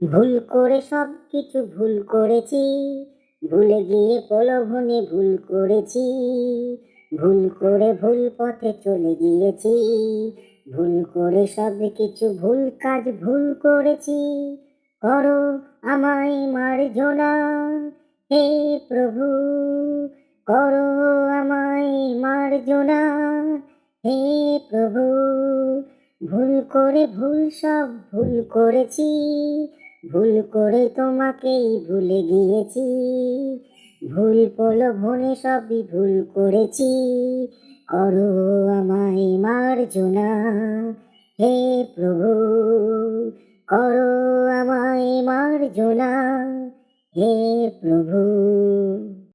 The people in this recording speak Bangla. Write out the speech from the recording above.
ভুল করে সব কিছু ভুল করেছি, ভুলে গিয়ে প্রলোভনে ভুল করেছি, ভুল করে ভুল পথে চলে গিয়েছি, ভুল করে সব কিছু ভুল কাজ ভুল করেছি। করো আমায় মার্জনা হে প্রভু, করো আমায় মার্জনা হে প্রভু। ভুল করে ভুল সব ভুল করেছি, ভুল করে তোমাকেই ভুলে গিয়েছি, ভুল প্রলোভনে সবই ভুল করেছি। করো আমায় মার্জনা হে প্রভু, করো আমায় মার্জনা হে প্রভু।